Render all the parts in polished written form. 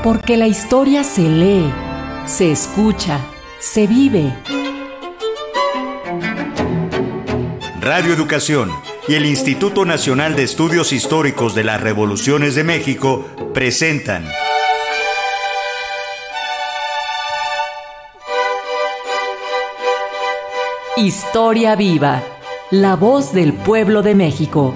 Porque la historia se lee, se escucha, se vive. Radio Educación y el Instituto Nacional de Estudios Históricos de las Revoluciones de México presentan Historia Viva, la voz del pueblo de México.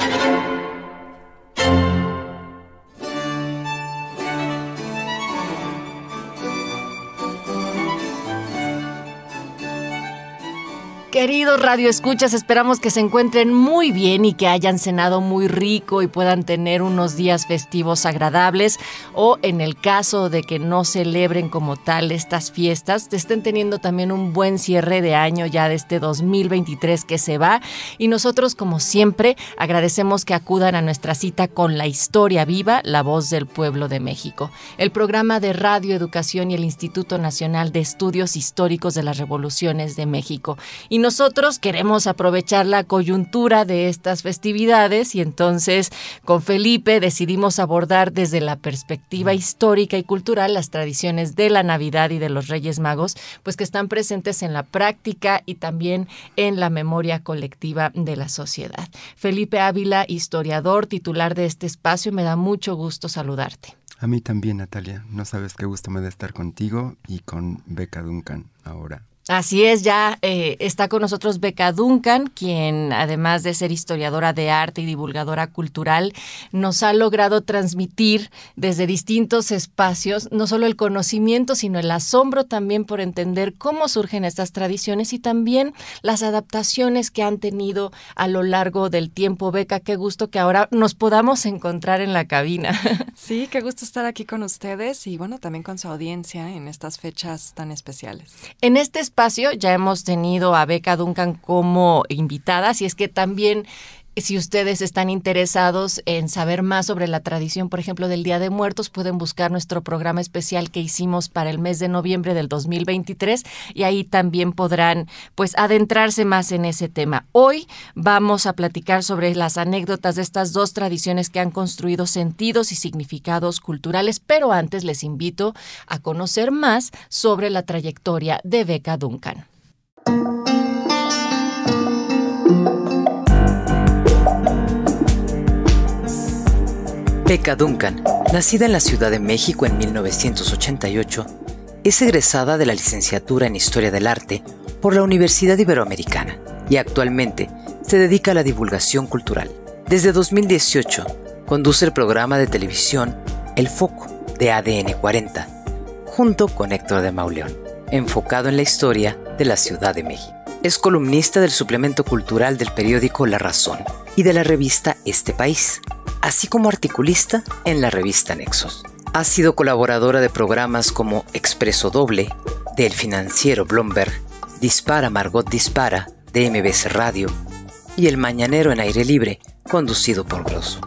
Queridos radioescuchas, esperamos que se encuentren muy bien y que hayan cenado muy rico y puedan tener unos días festivos agradables, o en el caso de que no celebren como tal estas fiestas, estén teniendo también un buen cierre de año ya de este 2023 que se va. Y nosotros, como siempre, agradecemos que acudan a nuestra cita con la Historia Viva, la voz del pueblo de México, el programa de Radio Educación y el Instituto Nacional de Estudios Históricos de las Revoluciones de México. Y nosotros queremos aprovechar la coyuntura de estas festividades y entonces con Felipe decidimos abordar desde la perspectiva histórica y cultural las tradiciones de la Navidad y de los Reyes Magos, pues que están presentes en la práctica y también en la memoria colectiva de la sociedad. Felipe Ávila, historiador, titular de este espacio, me da mucho gusto saludarte. A mí también, Natalia. No sabes qué gusto me da estar contigo y con Beca Duncan ahora. Así es, ya está con nosotros Beca Duncan, quien además de ser historiadora de arte y divulgadora cultural, nos ha logrado transmitir desde distintos espacios no solo el conocimiento, sino el asombro también por entender cómo surgen estas tradiciones y también las adaptaciones que han tenido a lo largo del tiempo. Beca, qué gusto que ahora nos podamos encontrar en la cabina. Sí, qué gusto estar aquí con ustedes y bueno, también con su audiencia en estas fechas tan especiales. En este espacio ya hemos tenido a Beca Duncan como invitada, así es que también si ustedes están interesados en saber más sobre la tradición, por ejemplo, del Día de Muertos, pueden buscar nuestro programa especial que hicimos para el mes de noviembre del 2023 y ahí también podrán pues adentrarse más en ese tema. Hoy vamos a platicar sobre las anécdotas de estas dos tradiciones que han construido sentidos y significados culturales, pero antes les invito a conocer más sobre la trayectoria de Beca Duncan. Beca Duncan, nacida en la Ciudad de México en 1988, es egresada de la licenciatura en Historia del Arte por la Universidad Iberoamericana y actualmente se dedica a la divulgación cultural. Desde 2018 conduce el programa de televisión El Foco de ADN 40, junto con Héctor de Mauleón, enfocado en la historia de la Ciudad de México. Es columnista del suplemento cultural del periódico La Razón y de la revista Este País, así como articulista en la revista Nexos. Ha sido colaboradora de programas como Expreso Doble, de El Financiero Bloomberg, Dispara Margot Dispara, de MBC Radio, y El Mañanero en Aire Libre, conducido por Grosso.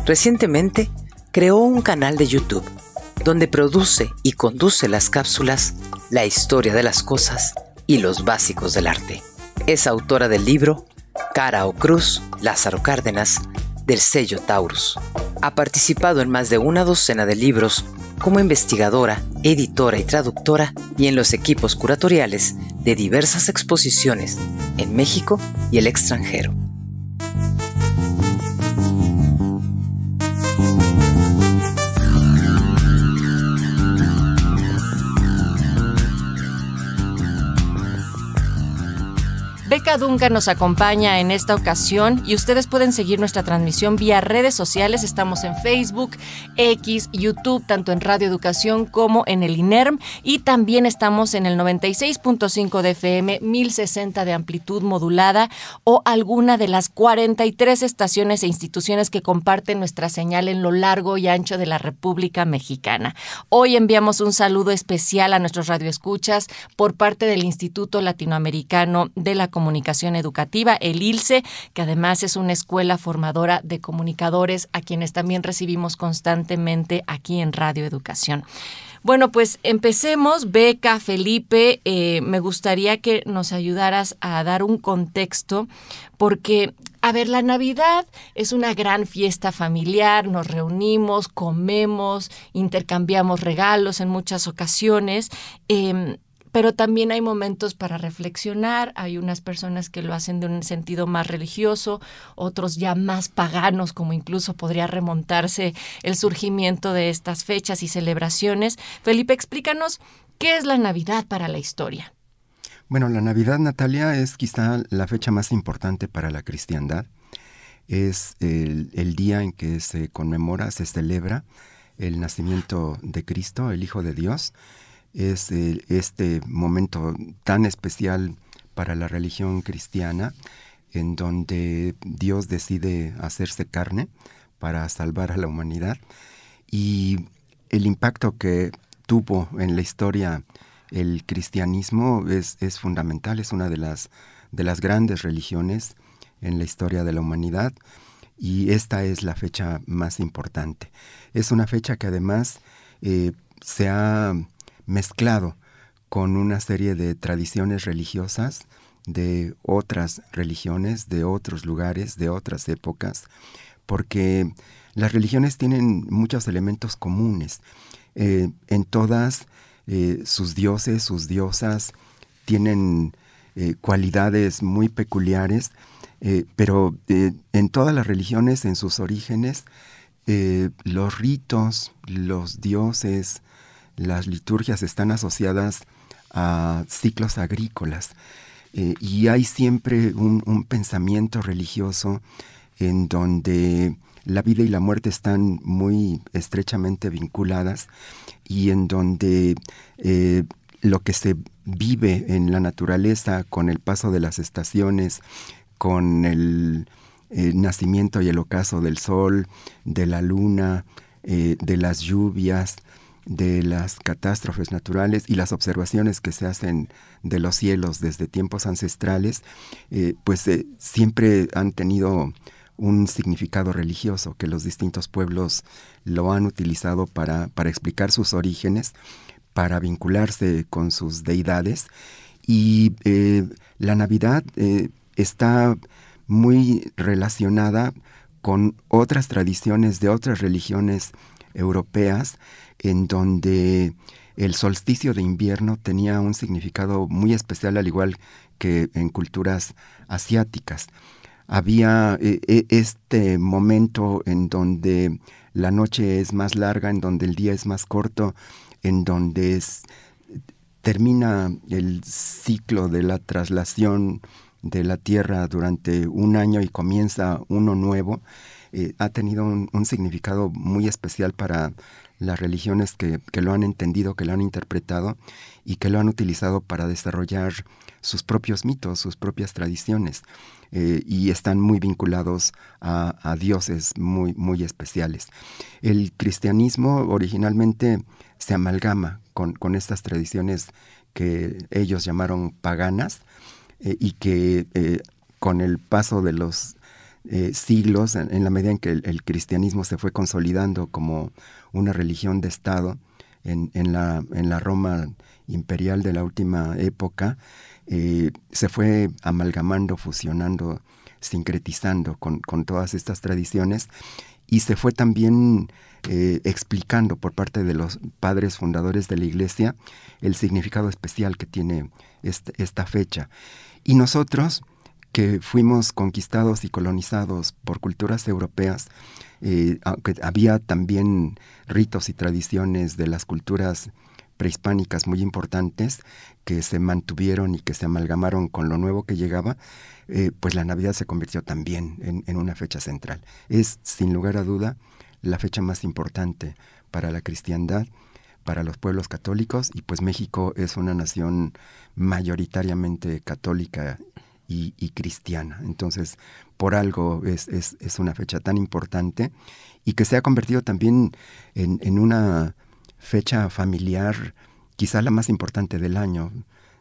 Recientemente, creó un canal de YouTube, donde produce y conduce las cápsulas La Historia de las Cosas y los Básicos del Arte. Es autora del libro Cara o Cruz, Lázaro Cárdenas, del sello Taurus. Ha participado en más de una docena de libros como investigadora, editora y traductora y en los equipos curatoriales de diversas exposiciones en México y el extranjero. Beca Duncan nos acompaña en esta ocasión y ustedes pueden seguir nuestra transmisión vía redes sociales. Estamos en Facebook, X, YouTube, tanto en Radio Educación como en el INERM, y también estamos en el 96.5 de FM, 1060 de amplitud modulada o alguna de las 43 estaciones e instituciones que comparten nuestra señal en lo largo y ancho de la República Mexicana. Hoy enviamos un saludo especial a nuestros radioescuchas por parte del Instituto Latinoamericano de la Comunicación Educativa, el ILCE, que además es una escuela formadora de comunicadores a quienes también recibimos constantemente aquí en Radio Educación. Bueno, pues empecemos. Beca, Felipe, me gustaría que nos ayudaras a dar un contexto, porque A ver, la Navidad es una gran fiesta familiar, nos reunimos, comemos, intercambiamos regalos en muchas ocasiones, pero también hay momentos para reflexionar. Hay unas personas que lo hacen de un sentido más religioso, otros ya más paganos, como incluso podría remontarse el surgimiento de estas fechas y celebraciones. Felipe, explícanos, ¿qué es la Navidad para la historia? Bueno, la Navidad, Natalia, es quizá la fecha más importante para la cristiandad. Es el día en que se conmemora, se celebra el nacimiento de Cristo, el Hijo de Dios. Es este momento tan especial para la religión cristiana, en donde Dios decide hacerse carne para salvar a la humanidad. Y el impacto que tuvo en la historia el cristianismo es fundamental, es una de las grandes religiones en la historia de la humanidad, y esta es la fecha más importante. Es una fecha que además se ha mezclado con una serie de tradiciones religiosas de otras religiones, de otros lugares, de otras épocas, porque las religiones tienen muchos elementos comunes. En todas sus dioses, sus diosas tienen cualidades muy peculiares, pero en todas las religiones, en sus orígenes, los ritos, los dioses, las liturgias están asociadas a ciclos agrícolas, y hay siempre un pensamiento religioso en donde la vida y la muerte están muy estrechamente vinculadas, y en donde lo que se vive en la naturaleza con el paso de las estaciones, con el nacimiento y el ocaso del sol, de la luna, de las lluvias, de las catástrofes naturales y las observaciones que se hacen de los cielos desde tiempos ancestrales, siempre han tenido un significado religioso, que los distintos pueblos lo han utilizado para explicar sus orígenes, para vincularse con sus deidades. Y la Navidad está muy relacionada con otras tradiciones de otras religiones europeas, en donde el solsticio de invierno tenía un significado muy especial, al igual que en culturas asiáticas. Había este momento en donde la noche es más larga, en donde el día es más corto, en donde termina el ciclo de la traslación de la Tierra durante un año y comienza uno nuevo. Ha tenido un significado muy especial para las religiones que lo han entendido, que lo han interpretado y que lo han utilizado para desarrollar sus propios mitos, sus propias tradiciones, y están muy vinculados a dioses muy, muy especiales. El cristianismo originalmente se amalgama con estas tradiciones que ellos llamaron paganas, y que con el paso de los siglos, en la medida en que el cristianismo se fue consolidando como una religión de Estado en la Roma imperial de la última época, se fue amalgamando, fusionando, sincretizando con todas estas tradiciones, y se fue también explicando por parte de los padres fundadores de la Iglesia el significado especial que tiene esta fecha. Y nosotros, que fuimos conquistados y colonizados por culturas europeas, aunque había también ritos y tradiciones de las culturas prehispánicas muy importantes que se mantuvieron y que se amalgamaron con lo nuevo que llegaba, pues la Navidad se convirtió también en una fecha central. Es, sin lugar a duda, la fecha más importante para la cristiandad, para los pueblos católicos, y pues México es una nación mayoritariamente católica y cristiana. Entonces, por algo es una fecha tan importante, y que se ha convertido también en una fecha familiar, quizá la más importante del año,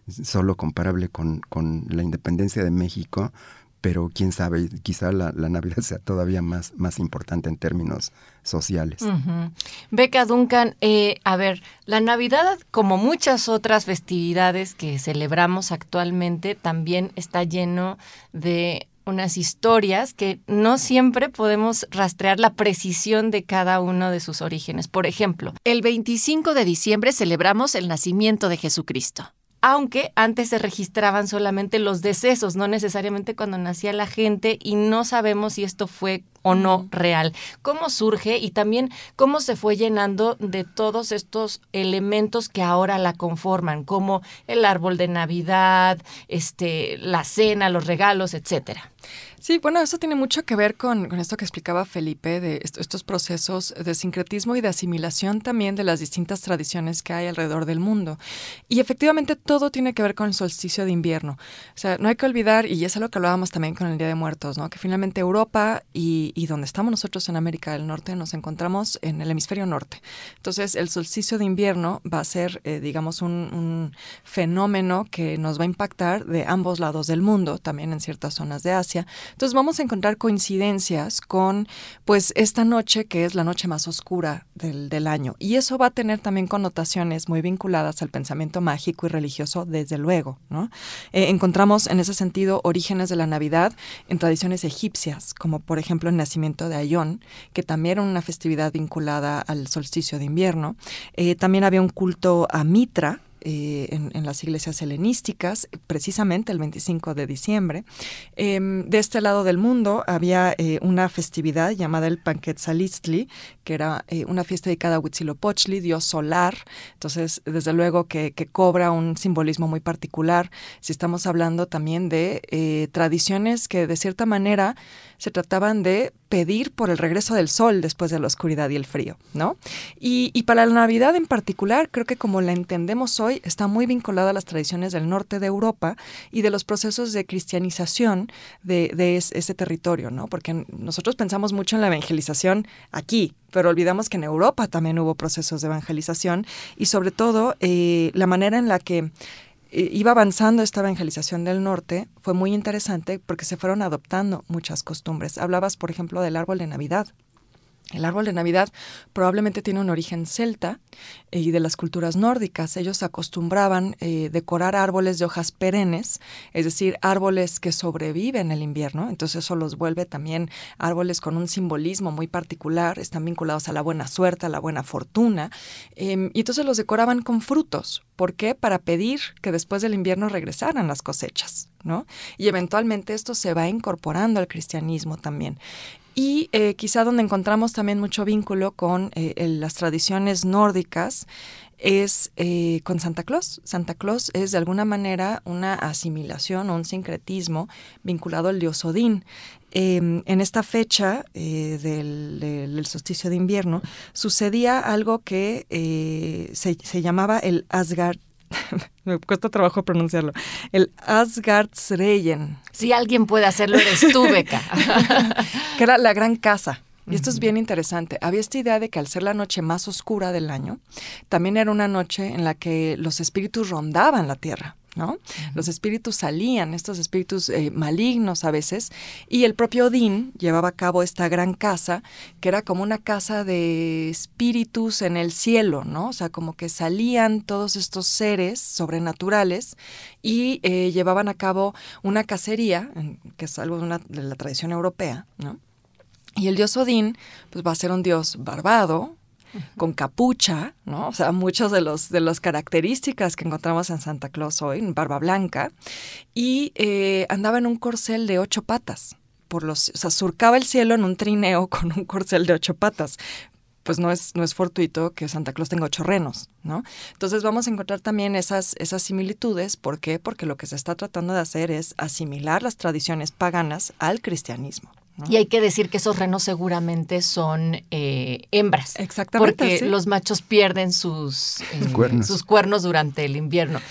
solo comparable con la independencia de México, pero quién sabe, quizá la Navidad sea todavía más importante en términos sociales. Uh-huh. Beca Duncan, a ver, la Navidad, como muchas otras festividades que celebramos actualmente, también está lleno de unas historias que no siempre podemos rastrear la precisión de cada uno de sus orígenes. Por ejemplo, el 25 de diciembre celebramos el nacimiento de Jesucristo. Aunque antes se registraban solamente los decesos, no necesariamente cuando nacía la gente, y no sabemos si esto fue o no real. ¿Cómo surge y también cómo se fue llenando de todos estos elementos que ahora la conforman, como el árbol de Navidad, la cena, los regalos, etcétera? Sí, bueno, eso tiene mucho que ver con esto que explicaba Felipe, de estos procesos de sincretismo y de asimilación también de las distintas tradiciones que hay alrededor del mundo. Y efectivamente todo tiene que ver con el solsticio de invierno. O sea, no hay que olvidar, y es algo que hablábamos también con el Día de Muertos, ¿no? Que finalmente Europa y donde estamos nosotros en América del Norte nos encontramos en el hemisferio norte. Entonces, el solsticio de invierno va a ser, digamos, un fenómeno que nos va a impactar de ambos lados del mundo, también en ciertas zonas de Asia. Entonces vamos a encontrar coincidencias con pues esta noche que es la noche más oscura del año, y eso va a tener también connotaciones muy vinculadas al pensamiento mágico y religioso, desde luego, ¿no? Encontramos en ese sentido orígenes de la Navidad en tradiciones egipcias, como por ejemplo el nacimiento de Ayón, que también era una festividad vinculada al solsticio de invierno. También había un culto a Mitra, en las iglesias helenísticas, precisamente el 25 de diciembre. De este lado del mundo había una festividad llamada el Panquetzalistli, que era una fiesta dedicada a Huitzilopochtli, dios solar. Entonces, desde luego que cobra un simbolismo muy particular. Si estamos hablando también de tradiciones que de cierta manera se trataban de pedir por el regreso del sol después de la oscuridad y el frío, ¿no? Y para la Navidad en particular, creo que como la entendemos hoy, está muy vinculada a las tradiciones del norte de Europa y de los procesos de cristianización de ese territorio, ¿no? Porque nosotros pensamos mucho en la evangelización aquí, pero olvidamos que en Europa también hubo procesos de evangelización, y sobre todo la manera en la que iba avanzando esta evangelización del norte fue muy interesante porque se fueron adoptando muchas costumbres. Hablabas, por ejemplo, del árbol de Navidad. El árbol de Navidad probablemente tiene un origen celta y de las culturas nórdicas. Ellos acostumbraban decorar árboles de hojas perennes, es decir, árboles que sobreviven el invierno. Entonces eso los vuelve también árboles con un simbolismo muy particular. Están vinculados a la buena suerte, a la buena fortuna. Y entonces los decoraban con frutos. ¿Por qué? Para pedir que después del invierno regresaran las cosechas, ¿no? Y eventualmente esto se va incorporando al cristianismo también. Y quizá donde encontramos también mucho vínculo con las tradiciones nórdicas es con Santa Claus. Santa Claus es de alguna manera una asimilación o un sincretismo vinculado al dios Odín. En esta fecha del solsticio de invierno sucedía algo que se llamaba el Asgard. Me cuesta trabajo pronunciarlo. El Asgardsreien. Si alguien puede hacerlo, eres tú, Beca. Que era la gran casa. Y esto es bien interesante. Había esta idea de que al ser la noche más oscura del año, también era una noche en la que los espíritus rondaban la tierra, ¿no? Los espíritus salían, estos espíritus malignos a veces, y el propio Odín llevaba a cabo esta gran casa, que era como una casa de espíritus en el cielo, ¿no? O sea, como que salían todos estos seres sobrenaturales y llevaban a cabo una cacería, que es algo de la tradición europea, ¿no? Y el dios Odín, pues va a ser un dios barbado, con capucha, ¿no? O sea, muchas de las características que encontramos en Santa Claus hoy, en barba blanca, y andaba en un corcel de 8 patas. O sea, surcaba el cielo en un trineo con un corcel de 8 patas. Pues no es fortuito que Santa Claus tenga 8 renos, ¿no? Entonces vamos a encontrar también esas similitudes. ¿Por qué? Porque lo que se está tratando de hacer es asimilar las tradiciones paganas al cristianismo, ¿no? Y hay que decir que esos renos seguramente son hembras. Exactamente. Porque sí, los machos pierden sus cuernos durante el invierno.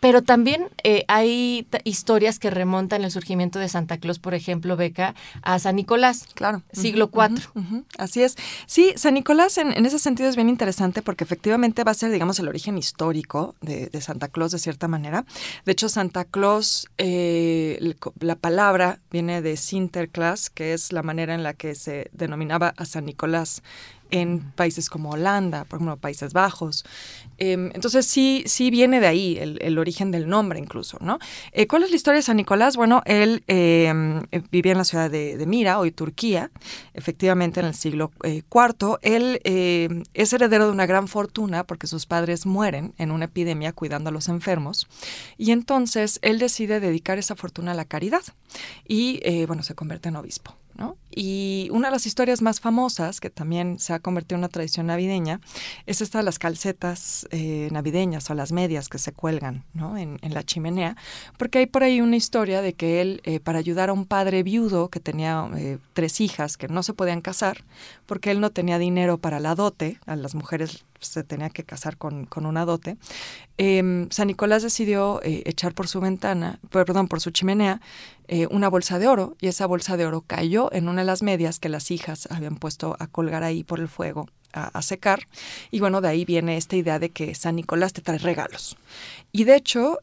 Pero también hay historias que remontan el surgimiento de Santa Claus, por ejemplo, Beca, a San Nicolás, claro, siglo IV. Así es. Sí, San Nicolás en ese sentido es bien interesante porque efectivamente va a ser, digamos, el origen histórico de Santa Claus de cierta manera. De hecho, Santa Claus, la palabra viene de Sinterklaas, que es la manera en la que se denominaba a San Nicolás en países como Holanda, por ejemplo, Países Bajos. Entonces sí viene de ahí el origen del nombre incluso, ¿no? ¿Cuál es la historia de San Nicolás? Bueno, él vivía en la ciudad de Mira, hoy Turquía, efectivamente en el siglo IV. Él es heredero de una gran fortuna porque sus padres mueren en una epidemia cuidando a los enfermos, y entonces él decide dedicar esa fortuna a la caridad y, se convierte en obispo, ¿no? Y una de las historias más famosas, que también se ha convertido en una tradición navideña, es esta de las calcetas navideñas o las medias que se cuelgan, ¿no? en la chimenea, porque hay por ahí una historia de que él, para ayudar a un padre viudo que tenía 3 hijas que no se podían casar, porque él no tenía dinero para la dote, a las mujeres se tenía que casar con una dote, San Nicolás decidió echar por su por su chimenea, una bolsa de oro, y esa bolsa de oro cayó en una de las medias que las hijas habían puesto a colgar ahí por el fuego, a secar, y bueno, de ahí viene esta idea de que San Nicolás te trae regalos. Y de hecho,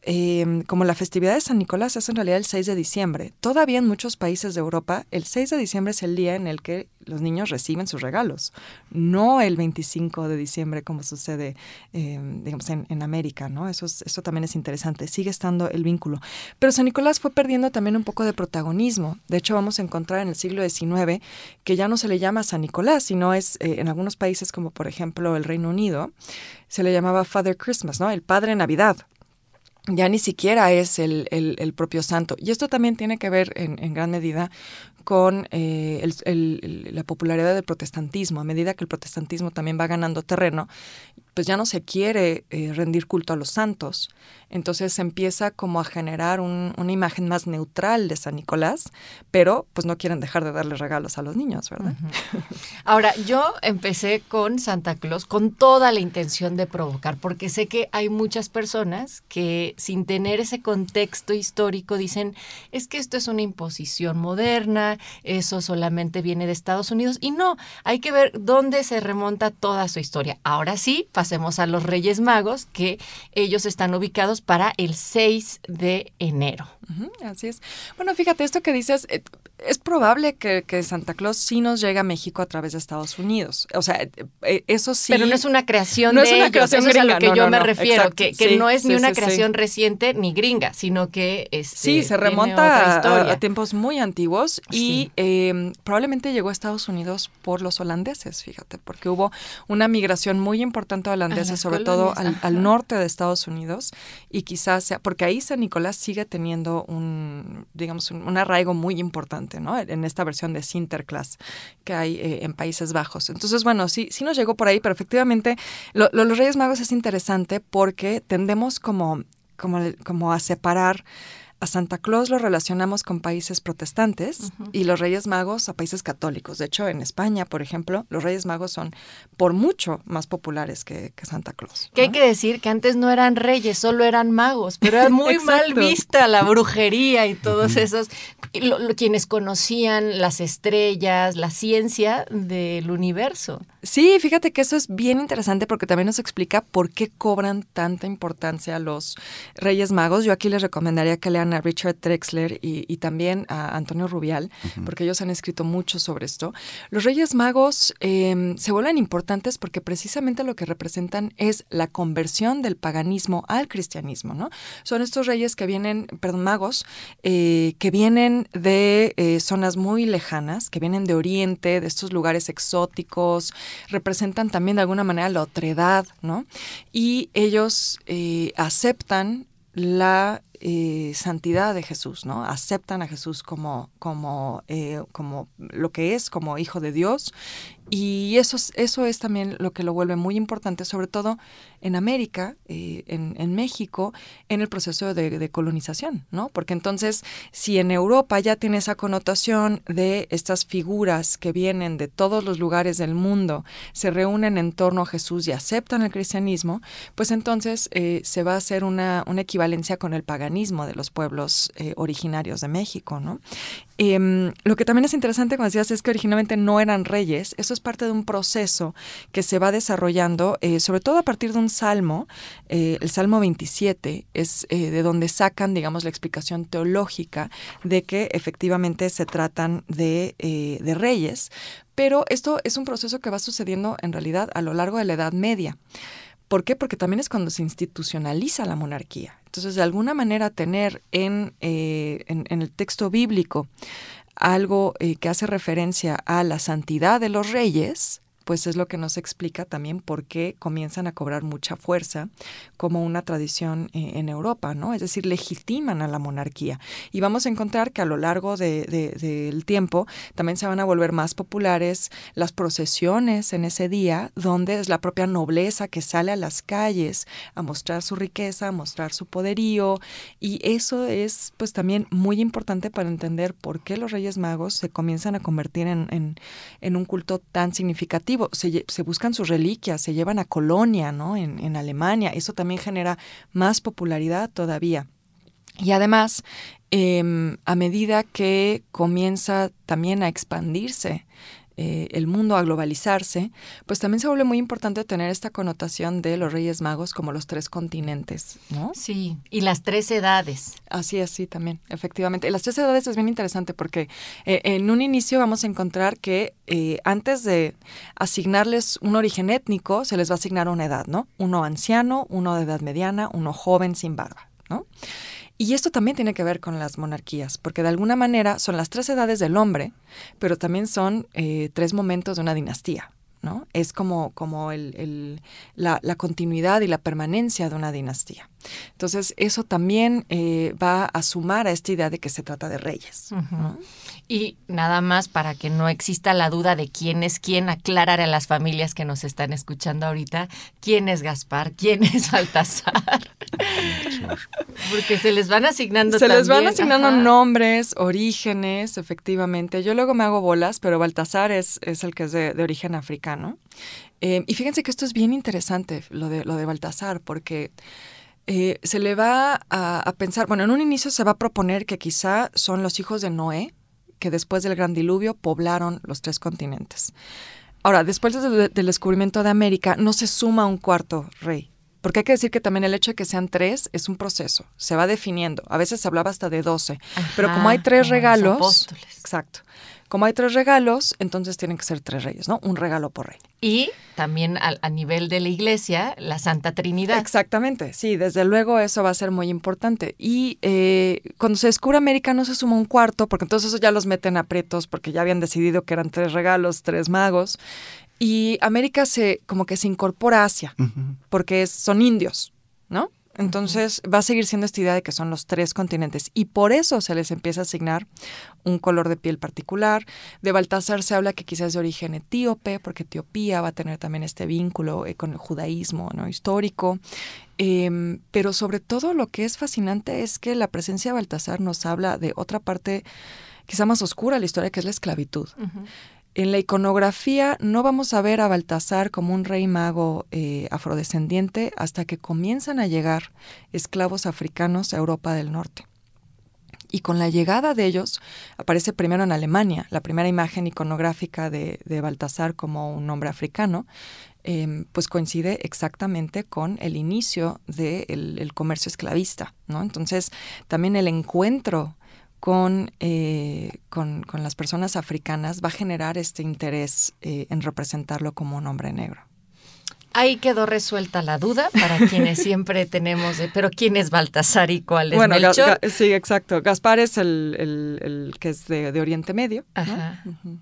como la festividad de San Nicolás es en realidad el 6 de diciembre, todavía en muchos países de Europa, el 6 de diciembre es el día en el que los niños reciben sus regalos, no el 25 de diciembre como sucede, digamos, en América, ¿no? Eso también es interesante, sigue estando el vínculo. Pero San Nicolás fue perdiendo también un poco de protagonismo. De hecho, vamos a encontrar en el siglo XIX que ya no se le llama San Nicolás, sino es, en algunos países como por ejemplo el Reino Unido, se le llamaba Father Christmas, ¿no? El Padre Navidad. Ya ni siquiera es el propio santo. Y esto también tiene que ver en gran medida con la popularidad del protestantismo. A medida que el protestantismo también va ganando terreno, pues ya no se quiere rendir culto a los santos. Entonces se empieza como a generar una imagen más neutral de San Nicolás, pero pues no quieren dejar de darle regalos a los niños, ¿verdad? Uh-huh. Ahora, yo empecé con Santa Claus con toda la intención de provocar, porque sé que hay muchas personas que sin tener ese contexto histórico dicen, es que esto es una imposición moderna, eso solamente viene de Estados Unidos, y no, hay que ver dónde se remonta toda su historia. Ahora sí, pasemos a los Reyes Magos, que ellos están ubicados para el 6 de enero. Uh-huh, así es. Bueno, fíjate, esto que dices, es probable que Santa Claus sí nos llegue a México a través de Estados Unidos. O sea, eso sí. Pero no es una creación no de es una ellos. creación eso gringa, es a lo que yo me refiero, exacto, que sí, no es ni una sí, creación reciente ni gringa, sino que sí, se remonta a tiempos muy antiguos y probablemente llegó a Estados Unidos por los holandeses, fíjate, porque hubo una migración muy importante de holandeses, sobre todo al norte de Estados Unidos, y quizás sea, porque ahí San Nicolás sigue teniendo un arraigo muy importante, ¿no? En esta versión de Sinterklaas que hay en Países Bajos. Entonces, bueno, sí nos llegó por ahí, pero efectivamente los Reyes Magos es interesante porque tendemos como a separar. A Santa Claus lo relacionamos con países protestantes uh-huh. y los Reyes Magos a países católicos. De hecho, en España, por ejemplo, los Reyes Magos son por mucho más populares que Santa Claus, ¿no? Que hay que decir que antes no eran reyes, solo eran magos, pero era muy mal vista la brujería y todos esos, quienes conocían las estrellas, la ciencia del universo. Sí, fíjate que eso es bien interesante porque también nos explica por qué cobran tanta importancia los Reyes Magos. Yo aquí les recomendaría que lean a Richard Drexler y también a Antonio Rubial, uh-huh. porque ellos han escrito mucho sobre esto. Los Reyes Magos se vuelven importantes porque precisamente lo que representan es la conversión del paganismo al cristianismo, ¿no? Son estos reyes que vienen, magos, que vienen de zonas muy lejanas, que vienen de Oriente, de estos lugares exóticos, representan también de alguna manera la otredad, ¿no? Y ellos aceptan la santidad de Jesús, ¿no? Aceptan a Jesús como lo que es, como hijo de Dios. Y eso es también lo que lo vuelve muy importante, sobre todo en América, en México, en el proceso de colonización, ¿no? Porque entonces, si en Europa ya tiene esa connotación de estas figuras que vienen de todos los lugares del mundo, se reúnen en torno a Jesús y aceptan el cristianismo, pues entonces se va a hacer una equivalencia con el paganismo de los pueblos originarios de México, ¿no? Lo que también es interesante, como decías, es que originalmente no eran reyes. Eso es parte de un proceso que se va desarrollando, sobre todo a partir de un salmo. El Salmo 27 es de donde sacan, digamos, la explicación teológica de que efectivamente se tratan de reyes, Pero esto es un proceso que va sucediendo en realidad a lo largo de la Edad Media. ¿Por qué? Porque también es cuando se institucionaliza la monarquía. Entonces, de alguna manera, tener en el texto bíblico algo que hace referencia a la santidad de los reyes, pues es lo que nos explica también por qué comienzan a cobrar mucha fuerza como una tradición en Europa, ¿no? Es decir, legitiman a la monarquía. Y vamos a encontrar que a lo largo del tiempo también se van a volver más populares las procesiones en ese día, donde es la propia nobleza que sale a las calles a mostrar su riqueza, a mostrar su poderío. Y eso es pues también muy importante para entender por qué los Reyes Magos se comienzan a convertir en un culto tan significativo. Se buscan sus reliquias, se llevan a Colonia, ¿no? En Alemania. Eso también genera más popularidad todavía. Y además, a medida que comienza también a expandirse el mundo, a globalizarse, pues también se vuelve muy importante tener esta connotación de los Reyes Magos como los 3 continentes, ¿no? Sí, y las 3 edades. Así es, sí, también, efectivamente. Las 3 edades es bien interesante porque en un inicio vamos a encontrar que antes de asignarles un origen étnico, se les va a asignar una edad, ¿no? Uno anciano, uno de edad mediana, uno joven sin barba, ¿no? Y esto también tiene que ver con las monarquías, porque de alguna manera son las 3 edades del hombre, pero también son 3 momentos de una dinastía, ¿no? Es como la continuidad y la permanencia de una dinastía. Entonces, eso también va a sumar a esta idea de que se trata de reyes, ¿no? Y nada más para que no exista la duda de quién es quién, aclarar a las familias que nos están escuchando ahorita quién es Gaspar, quién es Baltasar. Porque se les van asignando también. Se les van asignando nombres, orígenes, efectivamente. Yo luego me hago bolas, pero Baltasar es el que es de origen africano. Y fíjense que esto es bien interesante, lo de Baltasar, porque se le va a pensar, bueno, en un inicio se va a proponer que quizá son los hijos de Noé, que después del gran diluvio poblaron los 3 continentes. Ahora, después del descubrimiento de América, no se suma un 4º rey, porque hay que decir que también el hecho de que sean 3 es un proceso, se va definiendo. A veces se hablaba hasta de 12, pero como hay 3 regalos, apóstoles. Exacto. Como hay 3 regalos, entonces tienen que ser 3 reyes, ¿no? Un regalo por rey. Y también a nivel de la Iglesia, la Santa Trinidad. Exactamente, sí, desde luego eso va a ser muy importante. Y cuando se descubre América no se suma un 4º, porque entonces eso ya los meten aprietos, porque ya habían decidido que eran 3 regalos, 3 magos. Y América como que se incorpora a Asia, porque son indios, ¿no? Entonces va a seguir siendo esta idea de que son los 3 continentes y por eso se les empieza a asignar un color de piel particular. De Baltasar se habla que quizás es de origen etíope, porque Etiopía va a tener también este vínculo con el judaísmo, ¿no? Histórico. Pero sobre todo lo que es fascinante es que la presencia de Baltasar nos habla de otra parte quizá más oscura de la historia, que es la esclavitud. En la iconografía no vamos a ver a Baltasar como un rey mago afrodescendiente hasta que comienzan a llegar esclavos africanos a Europa del Norte. Y con la llegada de ellos, aparece primero en Alemania, la primera imagen iconográfica de Baltasar como un hombre africano, pues coincide exactamente con el inicio del comercio esclavista, ¿no? Entonces, también el encuentro con las personas africanas va a generar este interés en representarlo como un hombre negro. Ahí quedó resuelta la duda para quienes siempre tenemos pero ¿quién es Baltasar y cuál es Melchor? Sí, exacto. Gaspar es el que es de Oriente Medio, ¿no? Ajá. Uh-huh.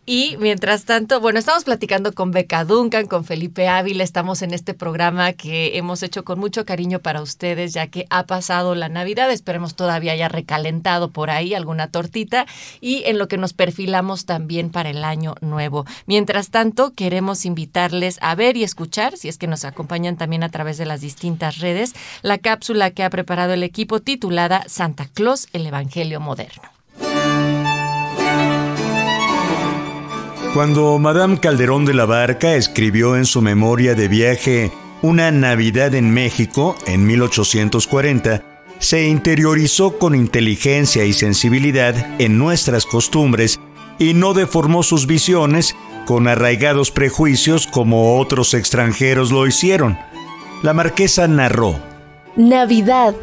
Y mientras tanto, bueno, estamos platicando con Beca Duncan, con Felipe Ávila, estamos en este programa que hemos hecho con mucho cariño para ustedes, ya que ha pasado la Navidad, esperemos todavía haya recalentado por ahí alguna tortita y en lo que nos perfilamos también para el año nuevo. Mientras tanto, queremos invitarles a ver y escuchar, si es que nos acompañan también a través de las distintas redes, la cápsula que ha preparado el equipo titulada Santa Claus, el Evangelio Moderno. Cuando Madame Calderón de la Barca escribió en su memoria de viaje Una Navidad en México en 1840, se interiorizó con inteligencia y sensibilidad en nuestras costumbres y no deformó sus visiones con arraigados prejuicios como otros extranjeros lo hicieron. La marquesa narró: Navidad.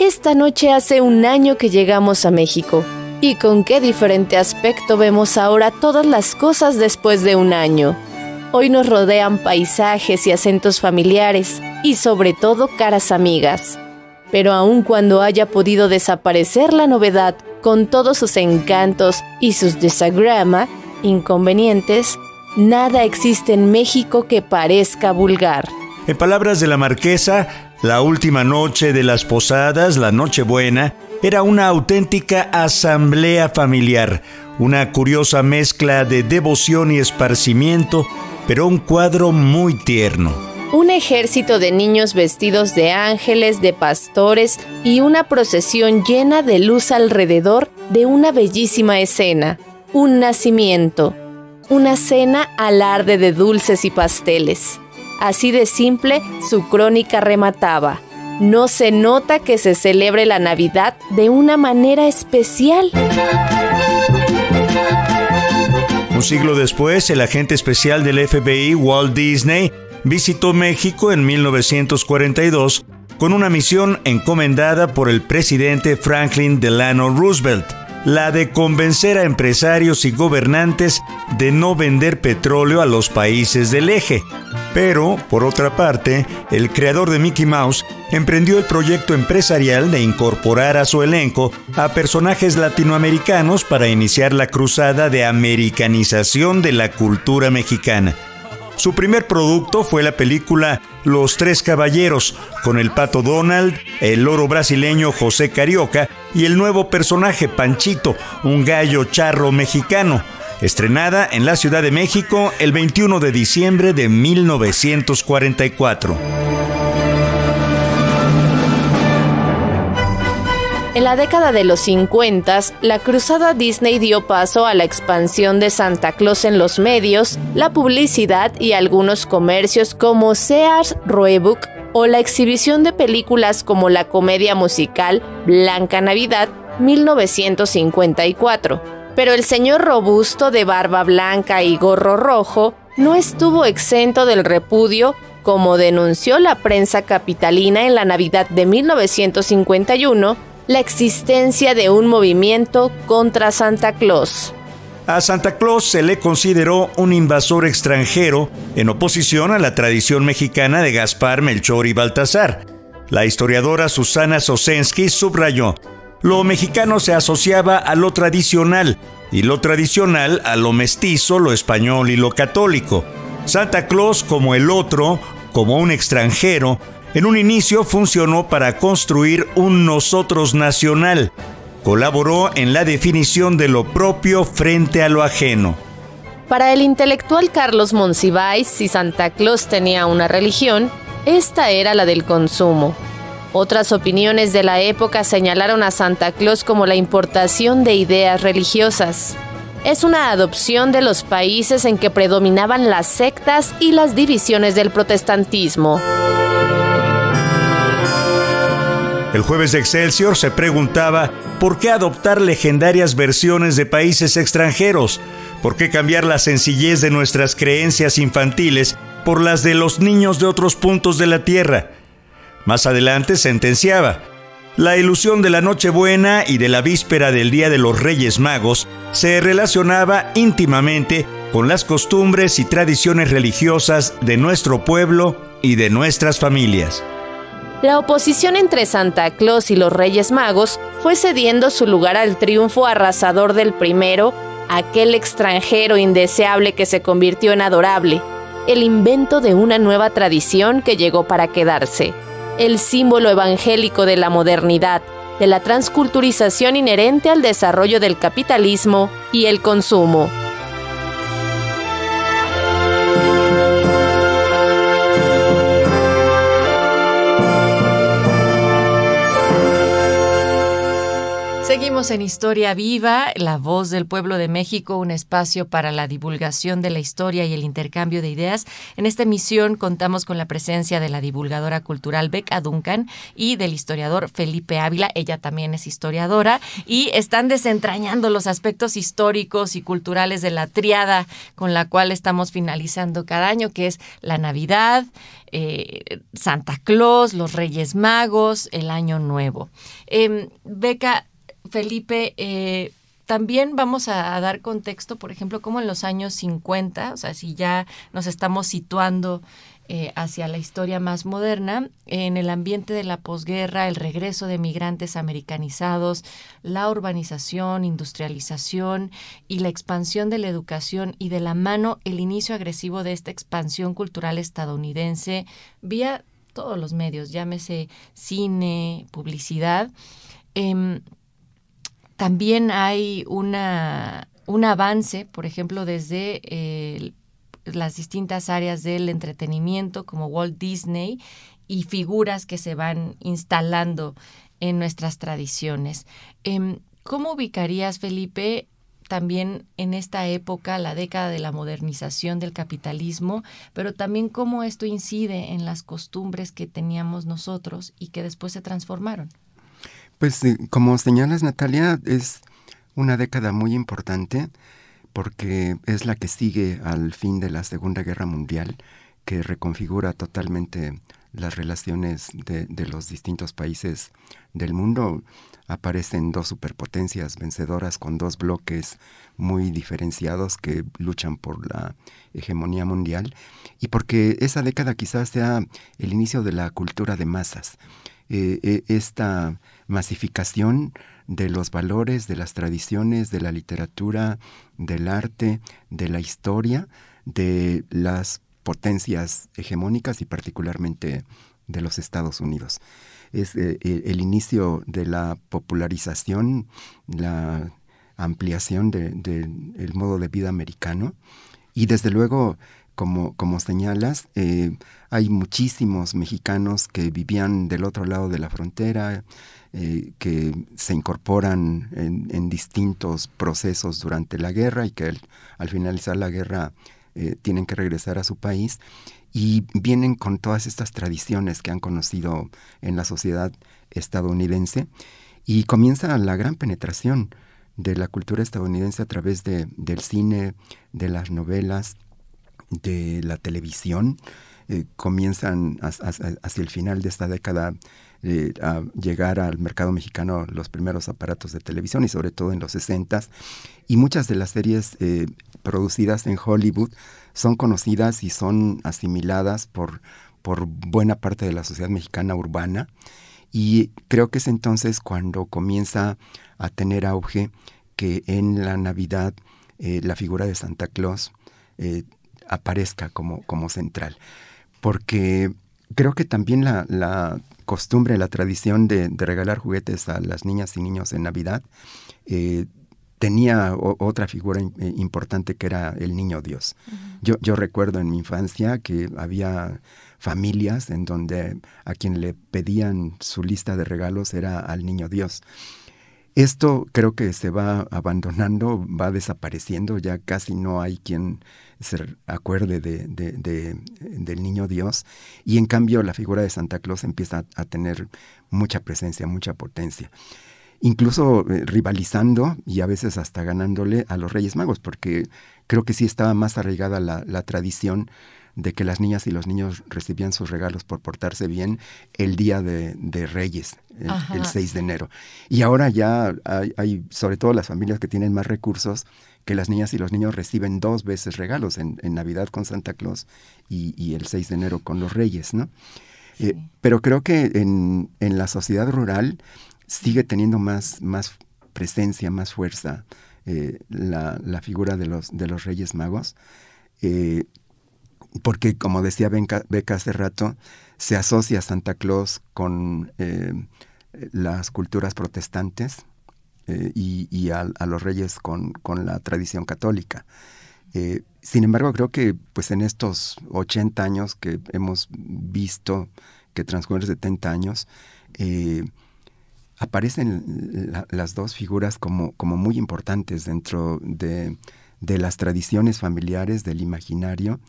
Esta noche hace un año que llegamos a México. Y con qué diferente aspecto vemos ahora todas las cosas después de un año. Hoy nos rodean paisajes y acentos familiares, y sobre todo caras amigas. Pero aun cuando haya podido desaparecer la novedad con todos sus encantos y sus inconvenientes, nada existe en México que parezca vulgar. En palabras de la marquesa, la última noche de las posadas, la Nochebuena, era una auténtica asamblea familiar, una curiosa mezcla de devoción y esparcimiento, pero un cuadro muy tierno. Un ejército de niños vestidos de ángeles, de pastores y una procesión llena de luz alrededor de una bellísima escena, un nacimiento, una cena alarde de dulces y pasteles. Así de simple, su crónica remataba. No se nota que se celebre la Navidad de una manera especial. Un siglo después, el agente especial del FBI, Walt Disney, visitó México en 1942 con una misión encomendada por el presidente Franklin Delano Roosevelt, la de convencer a empresarios y gobernantes de no vender petróleo a los países del eje. Pero, por otra parte, el creador de Mickey Mouse emprendió el proyecto empresarial de incorporar a su elenco a personajes latinoamericanos para iniciar la cruzada de americanización de la cultura mexicana. Su primer producto fue la película Los Tres Caballeros, con el Pato Donald, el loro brasileño José Carioca y el nuevo personaje Panchito, un gallo charro mexicano, estrenada en la Ciudad de México el 21 de diciembre de 1944. En la década de los 50, la cruzada Disney dio paso a la expansión de Santa Claus en los medios, la publicidad y algunos comercios como Sears Roebuck o la exhibición de películas como la comedia musical Blanca Navidad 1954. Pero el señor robusto de barba blanca y gorro rojo no estuvo exento del repudio, como denunció la prensa capitalina en la Navidad de 1951, la existencia de un movimiento contra Santa Claus. A Santa Claus se le consideró un invasor extranjero en oposición a la tradición mexicana de Gaspar, Melchor y Baltasar. La historiadora Susana Sosensky subrayó: lo mexicano se asociaba a lo tradicional, y lo tradicional a lo mestizo, lo español y lo católico. Santa Claus, como el otro, como un extranjero, en un inicio funcionó para construir un nosotros nacional. Colaboró en la definición de lo propio frente a lo ajeno. Para el intelectual Carlos Monsiváis, si Santa Claus tenía una religión, esta era la del consumo. Otras opiniones de la época señalaron a Santa Claus como la importación de ideas religiosas. Es una adopción de los países en que predominaban las sectas y las divisiones del protestantismo. El jueves de Excelsior se preguntaba ¿por qué adoptar legendarias versiones de países extranjeros? ¿Por qué cambiar la sencillez de nuestras creencias infantiles por las de los niños de otros puntos de la tierra? Más adelante sentenciaba: la ilusión de la Nochebuena y de la víspera del Día de los Reyes Magos se relacionaba íntimamente con las costumbres y tradiciones religiosas de nuestro pueblo y de nuestras familias. La oposición entre Santa Claus y los Reyes Magos fue cediendo su lugar al triunfo arrasador del primero, aquel extranjero indeseable que se convirtió en adorable, el invento de una nueva tradición que llegó para quedarse, el símbolo evangélico de la modernidad, de la transculturización inherente al desarrollo del capitalismo y el consumo. Seguimos en Historia Viva, La Voz del Pueblo de México, un espacio para la divulgación de la historia y el intercambio de ideas. En esta emisión contamos con la presencia de la divulgadora cultural Beca Duncan y del historiador Felipe Ávila. Ella también es historiadora y están desentrañando los aspectos históricos y culturales de la triada con la cual estamos finalizando cada año, que es la Navidad, Santa Claus, los Reyes Magos, el Año Nuevo. Beca, Felipe, también vamos a dar contexto, por ejemplo, como en los años 50, o sea, si ya nos estamos situando hacia la historia más moderna, en el ambiente de la posguerra, el regreso de migrantes americanizados, la urbanización, industrialización y la expansión de la educación, y de la mano el inicio agresivo de esta expansión cultural estadounidense vía todos los medios, llámese cine, publicidad. También hay un avance, por ejemplo, desde las distintas áreas del entretenimiento, como Walt Disney, y figuras que se van instalando en nuestras tradiciones. ¿Cómo ubicarías, Felipe, también en esta época, la década de la modernización del capitalismo, pero también cómo esto incide en las costumbres que teníamos nosotros y que después se transformaron? Pues como señalas, Natalia, es una década muy importante porque es la que sigue al fin de la Segunda Guerra Mundial, que reconfigura totalmente las relaciones de los distintos países del mundo. Aparecen dos superpotencias vencedoras con dos bloques muy diferenciados que luchan por la hegemonía mundial, y porque esa década quizás sea el inicio de la cultura de masas. Esta masificación de los valores, de las tradiciones, de la literatura, del arte, de la historia, de las potencias hegemónicas y particularmente de los Estados Unidos. Es el inicio de la popularización, la ampliación del modo de vida americano, y desde luego, como señalas, hay muchísimos mexicanos que vivían del otro lado de la frontera, que se incorporan en distintos procesos durante la guerra y que al finalizar la guerra tienen que regresar a su país, y vienen con todas estas tradiciones que han conocido en la sociedad estadounidense, y comienza la gran penetración de la cultura estadounidense a través del cine, de las novelas, de la televisión. Comienzan hacia el final de esta década a llegar al mercado mexicano los primeros aparatos de televisión, y sobre todo en los 60s, y muchas de las series producidas en Hollywood son conocidas y son asimiladas por buena parte de la sociedad mexicana urbana, y creo que es entonces cuando comienza a tener auge que en la Navidad la figura de Santa Claus aparezca como central, porque creo que también la costumbre, la tradición de regalar juguetes a las niñas y niños en Navidad tenía otra figura importante, que era el niño Dios. Uh-huh. Yo recuerdo en mi infancia que había familias en donde a quien le pedían su lista de regalos era al niño Dios. Esto creo que se va abandonando, va desapareciendo, ya casi no hay quien se acuerde del niño Dios, y en cambio la figura de Santa Claus empieza a tener mucha presencia, mucha potencia, incluso rivalizando y a veces hasta ganándole a los Reyes Magos, porque creo que sí estaba más arraigada la tradición de que las niñas y los niños recibían sus regalos por portarse bien el día de Reyes, el 6 de enero. Y ahora ya hay, sobre todo las familias que tienen más recursos, que las niñas y los niños reciben 2 veces regalos, en Navidad con Santa Claus y el 6 de enero con los Reyes, ¿no? Sí. Pero creo que en la sociedad rural sigue teniendo más presencia, más fuerza la figura de los Reyes Magos, porque, como decía Beca hace rato, se asocia a Santa Claus con las culturas protestantes y a los reyes con la tradición católica. Sin embargo, creo que pues en estos 80 años que hemos visto que transcurren 70 años, aparecen las dos figuras como muy importantes dentro de las tradiciones familiares, del imaginario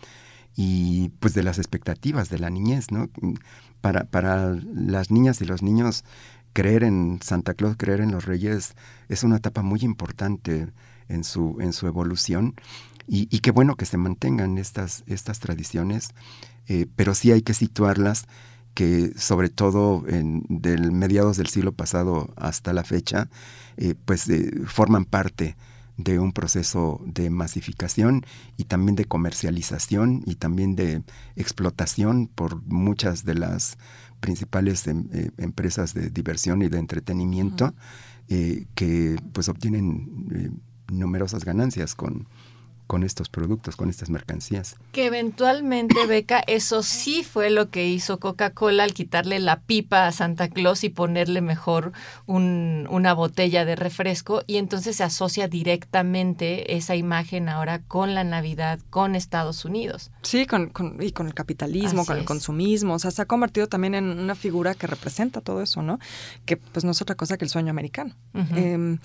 y pues de las expectativas de la niñez, ¿no? Para las niñas y los niños, creer en Santa Claus, creer en los Reyes, es una etapa muy importante en su evolución, y qué bueno que se mantengan estas tradiciones, pero sí hay que situarlas que sobre todo del mediados del siglo pasado hasta la fecha, forman parte de un proceso de masificación y también de comercialización y también de explotación por muchas de las principales empresas de diversión y de entretenimiento, que pues obtienen numerosas ganancias con estos productos, con estas mercancías. Que eventualmente, Beca, eso sí fue lo que hizo Coca-Cola al quitarle la pipa a Santa Claus y ponerle mejor una botella de refresco, y entonces se asocia directamente esa imagen ahora con la Navidad, con Estados Unidos. Sí, con el capitalismo, Así con el consumismo. O sea, se ha convertido también en una figura que representa todo eso, ¿no? Que pues no es otra cosa que el sueño americano. Uh-huh.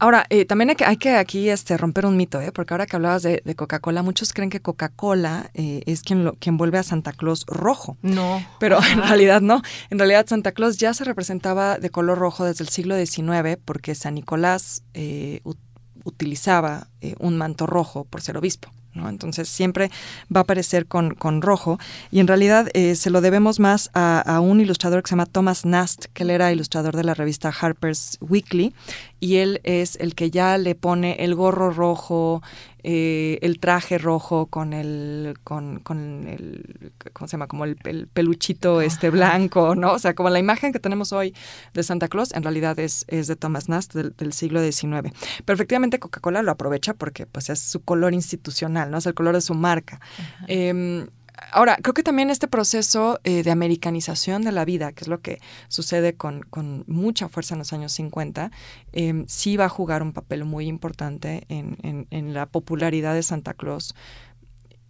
Ahora, también hay que aquí romper un mito, porque ahora que hablabas de Coca-Cola, muchos creen que Coca-Cola es quien vuelve a Santa Claus rojo. No. Pero en realidad no. En realidad Santa Claus ya se representaba de color rojo desde el siglo XIX, porque San Nicolás utilizaba un manto rojo por ser obispo, ¿no? Entonces siempre va a aparecer con rojo, y en realidad se lo debemos más a un ilustrador que se llama Thomas Nast, que él era ilustrador de la revista Harper's Weekly, y él es el que ya le pone el gorro rojo, el traje rojo con el ¿cómo se llama? Como el peluchito blanco, ¿no? O sea, como la imagen que tenemos hoy de Santa Claus en realidad es de Thomas Nast del siglo XIX. Pero efectivamente Coca-Cola lo aprovecha porque pues es su color institucional, ¿no? Es el color de su marca. Ahora, creo que también este proceso de americanización de la vida, que es lo que sucede con mucha fuerza en los años 50, sí va a jugar un papel muy importante en la popularidad de Santa Claus.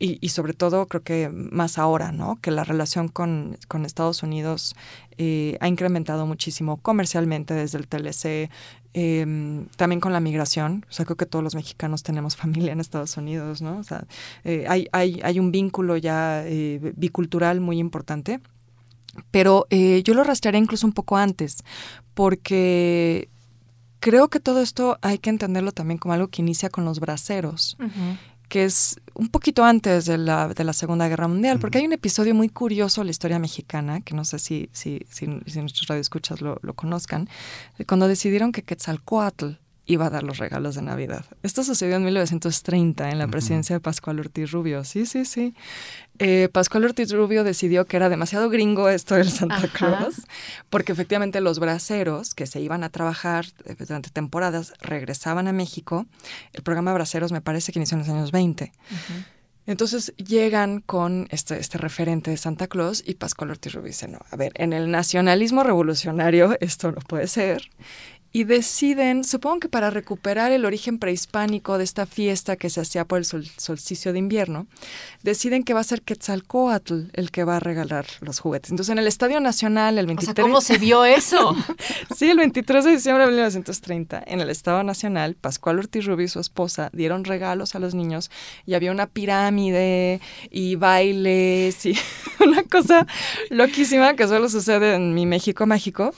Y sobre todo creo que más ahora, ¿no? Que la relación con Estados Unidos ha incrementado muchísimo comercialmente desde el TLC, también con la migración. O sea, creo que todos los mexicanos tenemos familia en Estados Unidos, ¿no? O sea, hay un vínculo ya bicultural muy importante. Pero yo lo rastrearé incluso un poco antes, porque creo que todo esto hay que entenderlo también como algo que inicia con los braceros. Uh-huh. Que es un poquito antes de la Segunda Guerra Mundial, porque hay un episodio muy curioso en la historia mexicana, que no sé si nuestros radioescuchas lo conozcan, cuando decidieron que Quetzalcóatl iba a dar los regalos de Navidad. Esto sucedió en 1930, en la presidencia de Pascual Ortiz Rubio. Sí. Pascual Ortiz Rubio decidió que era demasiado gringo esto del Santa Claus, porque efectivamente los braceros que se iban a trabajar durante temporadas regresaban a México. El programa Braceros me parece que inició en los años 20. Uh-huh. Entonces llegan con este referente de Santa Claus, y Pascual Ortiz Rubio dice, no, a ver, en el nacionalismo revolucionario esto no puede ser. Y deciden, supongo que para recuperar el origen prehispánico de esta fiesta que se hacía por el solsticio de invierno, deciden que va a ser Quetzalcóatl el que va a regalar los juguetes. Entonces, en el Estadio Nacional, el 23... O sea, ¿cómo se vio eso? Sí, el 23 de diciembre de 1930, en el Estadio Nacional, Pascual Ortiz Rubio y su esposa dieron regalos a los niños, y había una pirámide y bailes y una cosa loquísima que solo sucede en mi México mágico.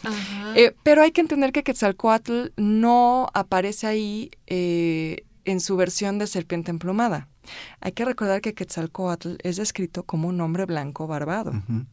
Pero hay que entender que Quetzalcóatl no aparece ahí en su versión de serpiente emplumada. Hay que recordar que Quetzalcóatl es descrito como un hombre blanco barbado. Uh-huh.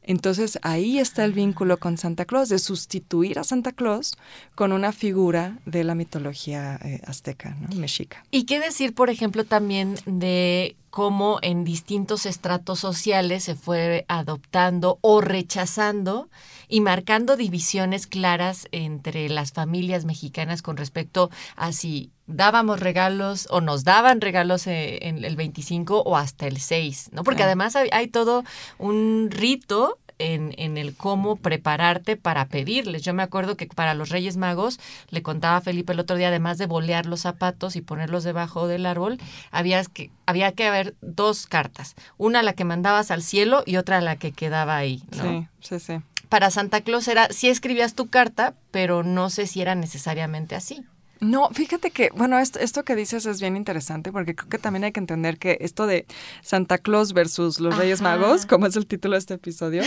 Entonces ahí está el vínculo con Santa Claus, de sustituir a Santa Claus con una figura de la mitología azteca, ¿no? Mexica. ¿Y qué decir, por ejemplo, también de cómo en distintos estratos sociales se fue adoptando o rechazando y marcando divisiones claras entre las familias mexicanas con respecto a si dábamos regalos o nos daban regalos en el 25 o hasta el 6, ¿no? Porque además hay todo un rito en el cómo prepararte para pedirles. Yo me acuerdo que para los Reyes Magos, le contaba a Felipe el otro día, además de bolear los zapatos y ponerlos debajo del árbol, había que haber dos cartas. Una la que mandabas al cielo y otra la que quedaba ahí, ¿no? Sí. Para Santa Claus sí escribías tu carta, pero no sé si era necesariamente así. No, fíjate que, bueno, esto que dices es bien interesante, porque creo que también hay que entender que esto de Santa Claus versus los Reyes Magos, como es el título de este episodio,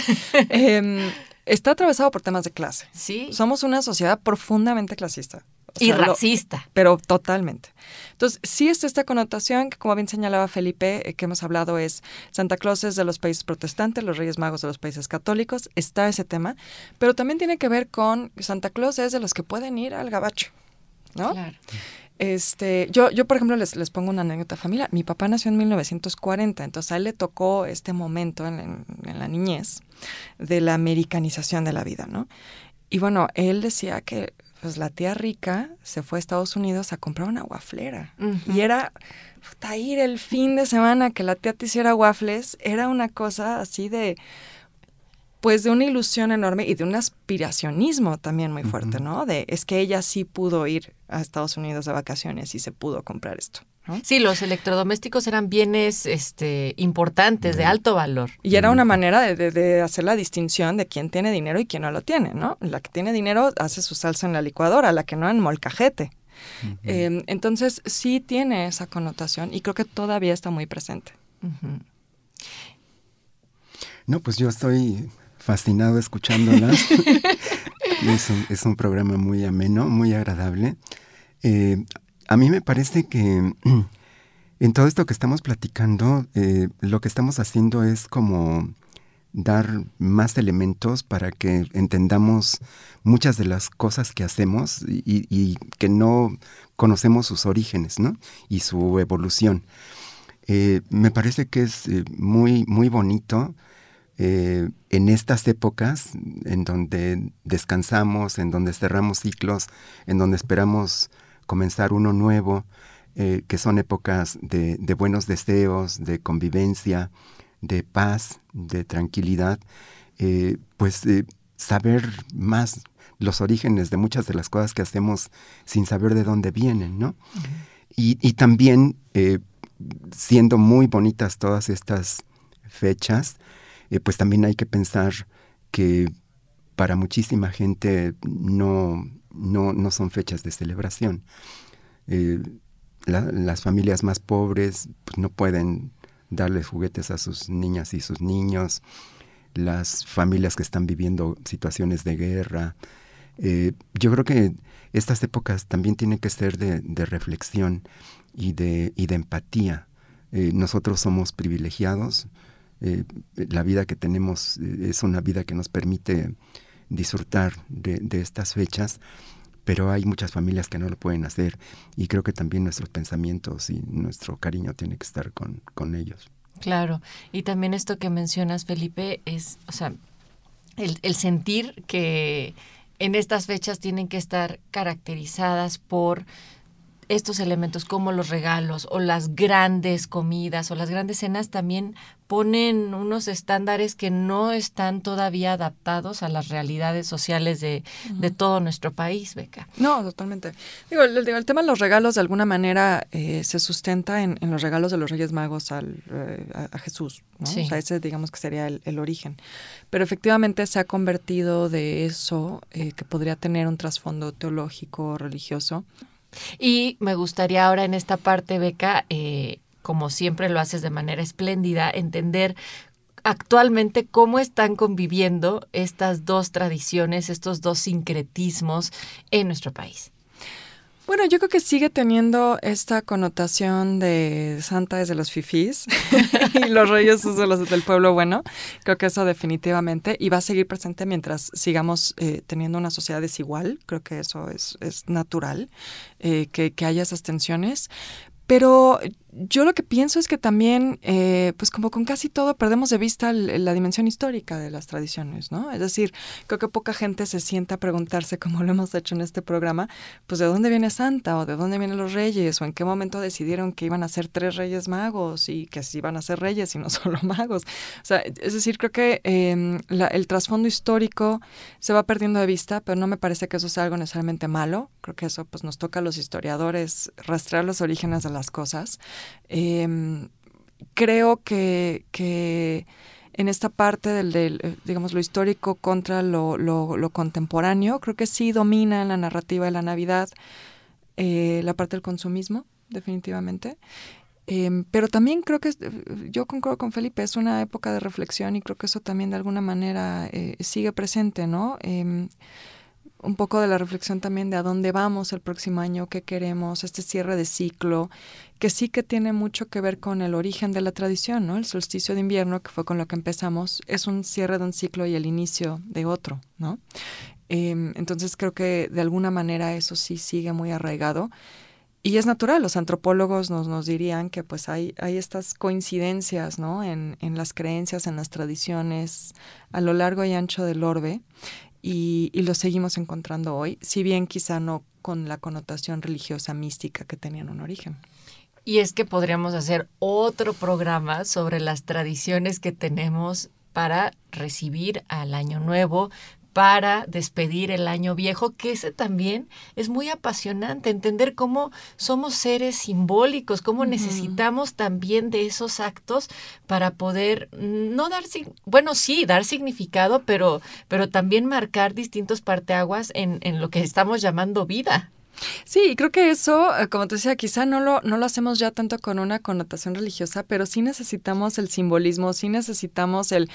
está atravesado por temas de clase. Sí. Somos una sociedad profundamente clasista. Y racista. Pero totalmente. Entonces, sí está esta connotación que, como bien señalaba Felipe, que hemos hablado, es Santa Claus es de los países protestantes, los Reyes Magos de los países católicos, está ese tema, pero también tiene que ver con Santa Claus es de los que pueden ir al gabacho, ¿no? Claro. Yo, por ejemplo, les pongo una anécdota familiar. Mi papá nació en 1940, entonces a él le tocó este momento en la niñez de la americanización de la vida, ¿no? Y bueno, él decía que pues la tía rica se fue a Estados Unidos a comprar una wafflera. Y era ir el fin de semana que la tía te hiciera waffles, era una cosa así de una ilusión enorme y de un aspiracionismo también muy fuerte, ¿no? Es que ella sí pudo ir a Estados Unidos de vacaciones y se pudo comprar esto, ¿no? Sí, los electrodomésticos eran bienes importantes, de alto valor. Y era una manera de hacer la distinción de quién tiene dinero y quién no lo tiene, ¿no? La que tiene dinero hace su salsa en la licuadora, la que no en molcajete. Entonces sí tiene esa connotación y creo que todavía está muy presente. No, pues yo estoy fascinado escuchándolas. Es un programa muy ameno, muy agradable. A mí me parece que en todo esto que estamos platicando, lo que estamos haciendo es como dar más elementos para que entendamos muchas de las cosas que hacemos y que no conocemos sus orígenes, ¿no? Y su evolución. Me parece que es muy, muy bonito en estas épocas en donde descansamos, en donde cerramos ciclos, en donde esperamos comenzar uno nuevo, que son épocas de buenos deseos, de convivencia, de paz, de tranquilidad, saber más los orígenes de muchas de las cosas que hacemos sin saber de dónde vienen, ¿no? Y también, siendo muy bonitas todas estas fechas, pues también hay que pensar que para muchísima gente no son fechas de celebración. Las familias más pobres pues, no pueden darles juguetes a sus niñas y sus niños. Las familias que están viviendo situaciones de guerra. Yo creo que estas épocas también tienen que ser de reflexión y de empatía. Nosotros somos privilegiados. La vida que tenemos es una vida que nos permite disfrutar de estas fechas, pero hay muchas familias que no lo pueden hacer y creo que también nuestros pensamientos y nuestro cariño tiene que estar con ellos. Claro, y también esto que mencionas, Felipe, es, o sea, el sentir que en estas fechas tienen que estar caracterizadas por estos elementos como los regalos o las grandes comidas o las grandes cenas también ponen unos estándares que no están todavía adaptados a las realidades sociales de todo nuestro país, Beca. No, totalmente. El tema de los regalos de alguna manera se sustenta en los regalos de los Reyes Magos a Jesús, ¿no? Sí. O sea, ese digamos que sería el origen. Pero efectivamente se ha convertido de eso, que podría tener un trasfondo teológico, religioso. Y me gustaría ahora en esta parte, Beca, como siempre lo haces de manera espléndida, entender actualmente cómo están conviviendo estas dos tradiciones, estos dos sincretismos en nuestro país. Bueno, yo creo que sigue teniendo esta connotación de Santa es de los fifís y los reyes es de los del pueblo bueno. Creo que eso definitivamente y va a seguir presente mientras sigamos teniendo una sociedad desigual. Creo que eso es natural, que haya esas tensiones. Pero yo lo que pienso es que también, pues como con casi todo, perdemos de vista la dimensión histórica de las tradiciones, ¿no? Es decir, creo que poca gente se sienta a preguntarse, como lo hemos hecho en este programa, pues ¿de dónde viene Santa? ¿O de dónde vienen los reyes? ¿O en qué momento decidieron que iban a ser 3 reyes magos y que sí iban a ser reyes y no solo magos? O sea, es decir, creo que el trasfondo histórico se va perdiendo de vista, pero no me parece que eso sea algo necesariamente malo. Creo que eso pues nos toca a los historiadores rastrear los orígenes de las cosas. Creo que en esta parte del digamos, lo histórico contra lo contemporáneo, creo que sí domina en la narrativa de la Navidad la parte del consumismo, definitivamente. Pero también creo que, yo concuerdo con Felipe, es una época de reflexión y creo que eso también de alguna manera sigue presente, ¿no? un poco de la reflexión también de a dónde vamos el próximo año, qué queremos, este cierre de ciclo, que sí que tiene mucho que ver con el origen de la tradición, ¿no? El solsticio de invierno, que fue con lo que empezamos, es un cierre de un ciclo y el inicio de otro, ¿no? Entonces creo que de alguna manera eso sí sigue muy arraigado. Y es natural, los antropólogos nos dirían que pues hay estas coincidencias, ¿no? En las creencias, en las tradiciones, a lo largo y ancho del orbe, y lo seguimos encontrando hoy, si bien quizá no con la connotación religiosa mística que tenían un origen. Y es que podríamos hacer otro programa sobre las tradiciones que tenemos para recibir al año nuevo, para despedir el año viejo, que ese también es muy apasionante, entender cómo somos seres simbólicos, cómo necesitamos también de esos actos para poder no dar, bueno, sí, dar significado, pero también marcar distintos parteaguas en lo que estamos llamando vida. Sí, y creo que eso, como te decía, quizá no lo hacemos ya tanto con una connotación religiosa, pero sí necesitamos el simbolismo, sí necesitamos el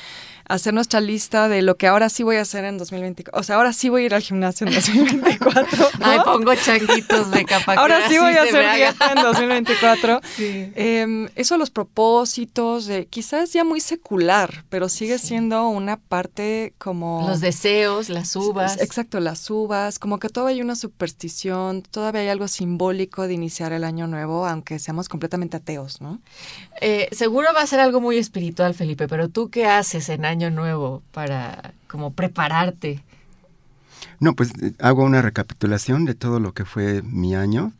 hacer nuestra lista de lo que ahora sí voy a hacer en 2024. O sea, ahora sí voy a ir al gimnasio en 2024, ¿no? Ay, pongo changuitos de capa. Ahora sí voy a hacer dieta en 2024. Sí. Eso, los propósitos, quizás ya muy secular, pero sigue siendo una parte como... Los deseos, las uvas. Exacto, las uvas, como que todavía hay una superstición, todavía hay algo simbólico de iniciar el año nuevo, aunque seamos completamente ateos, ¿no? Seguro va a ser algo muy espiritual, Felipe, pero ¿tú qué haces en año nuevo para como prepararte? No, pues hago una recapitulación de todo lo que fue mi año.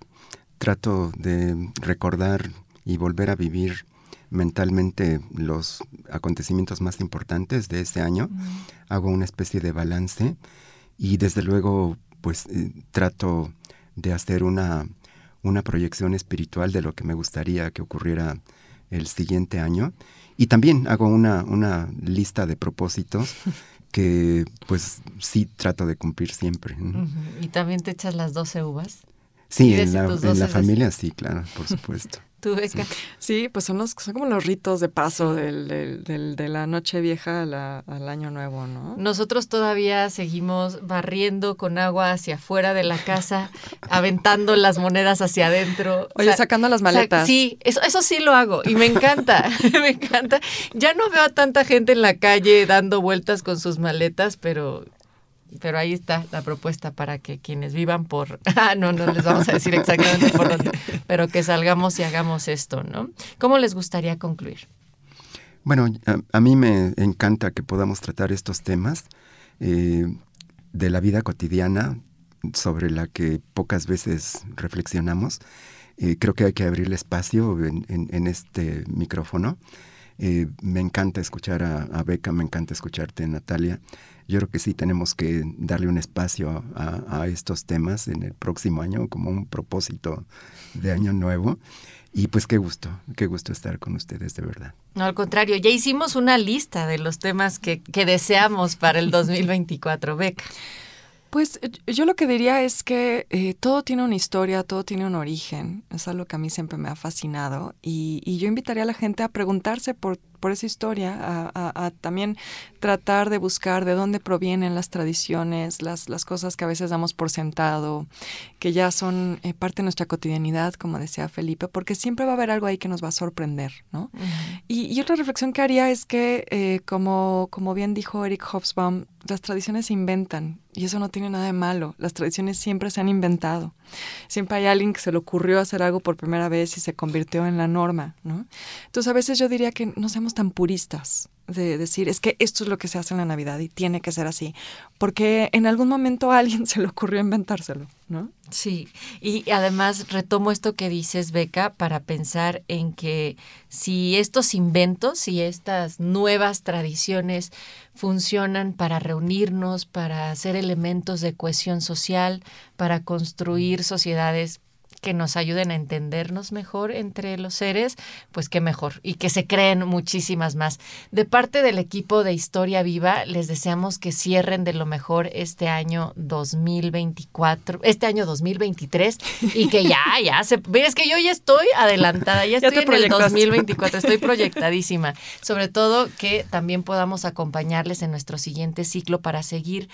Trato de recordar y volver a vivir mentalmente los acontecimientos más importantes de este año. Hago una especie de balance y desde luego pues trato de hacer una proyección espiritual de lo que me gustaría que ocurriera el siguiente año. Y también hago una lista de propósitos que pues sí trato de cumplir siempre. Uh-huh. ¿Y también te echas las 12 uvas? Sí, en la familia sí, claro, por supuesto. ¿Tú, Beca? Sí, pues son como los ritos de paso de la noche vieja al año nuevo, ¿no? Nosotros todavía seguimos barriendo con agua hacia afuera de la casa, aventando las monedas hacia adentro. Oye, sacando las maletas. Sí, eso sí lo hago y me encanta, me encanta. Ya no veo a tanta gente en la calle dando vueltas con sus maletas, pero ahí está la propuesta para que quienes vivan por... no les vamos a decir exactamente por dónde, pero que salgamos y hagamos esto, ¿no? ¿Cómo les gustaría concluir? Bueno, a mí me encanta que podamos tratar estos temas de la vida cotidiana sobre la que pocas veces reflexionamos. Creo que hay que abrirle espacio en este micrófono. Me encanta escuchar a Beca, me encanta escucharte, Natalia. Yo creo que sí tenemos que darle un espacio a estos temas en el próximo año como un propósito de año nuevo. Y pues qué gusto estar con ustedes, de verdad. No, al contrario, ya hicimos una lista de los temas que deseamos para el 2024. Beca. Pues yo lo que diría es que todo tiene una historia, todo tiene un origen. Es algo que a mí siempre me ha fascinado. Y yo invitaría a la gente a preguntarse por esa historia, a también tratar de buscar de dónde provienen las tradiciones, las cosas que a veces damos por sentado, que ya son parte de nuestra cotidianidad, como decía Felipe, porque siempre va a haber algo ahí que nos va a sorprender, ¿no? Uh-huh. Y otra reflexión que haría es que, como bien dijo Eric Hobsbawm, las tradiciones se inventan y eso no tiene nada de malo. Las tradiciones siempre se han inventado. Siempre hay alguien que se le ocurrió hacer algo por primera vez y se convirtió en la norma, ¿no? Entonces a veces yo diría que no seamos tan puristas de decir, es que esto es lo que se hace en la Navidad y tiene que ser así, porque en algún momento a alguien se le ocurrió inventárselo, ¿no? Sí, y además retomo esto que dices, Beca, para pensar en que si estos inventos y estas nuevas tradiciones funcionan para reunirnos, para ser elementos de cohesión social, para construir sociedades que nos ayuden a entendernos mejor entre los seres, pues qué mejor, y que se creen muchísimas más. De parte del equipo de Historia Viva, les deseamos que cierren de lo mejor este año 2024, este año 2023, y que ya es que yo ya estoy adelantada, ya estoy en el 2024, estoy proyectadísima. Sobre todo que también podamos acompañarles en nuestro siguiente ciclo para seguir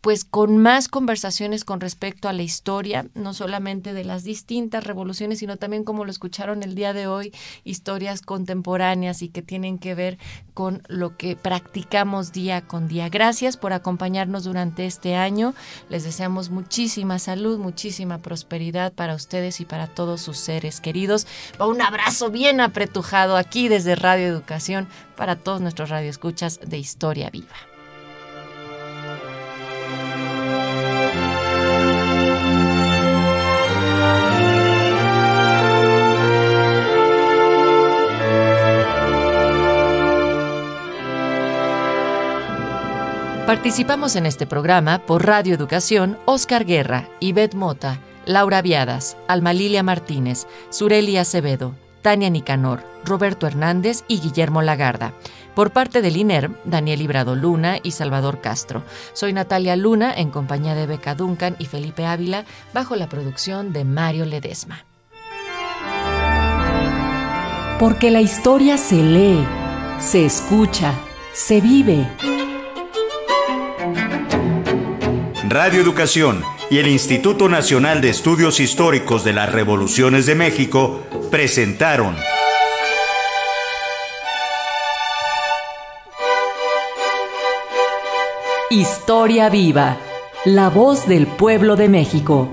pues con más conversaciones con respecto a la historia, no solamente de las distintas revoluciones, sino también, como lo escucharon el día de hoy, historias contemporáneas y que tienen que ver con lo que practicamos día con día. Gracias por acompañarnos durante este año. Les deseamos muchísima salud, muchísima prosperidad para ustedes y para todos sus seres queridos. Un abrazo bien apretujado aquí desde Radio Educación para todos nuestros radioescuchas de Historia Viva. Participamos en este programa por Radio Educación, Oscar Guerra, Ivette Mota, Laura Viadas, Alma Lilia Martínez, Sureli Acevedo, Tania Nicanor, Roberto Hernández y Guillermo Lagarda. Por parte del INERM, Daniel Librado Luna y Salvador Castro. Soy Natalia Luna, en compañía de Beca Duncan y Felipe Ávila, bajo la producción de Mario Ledesma. Porque la historia se lee, se escucha, se vive. Radio Educación y el Instituto Nacional de Estudios Históricos de las Revoluciones de México presentaron Historia Viva, la voz del pueblo de México.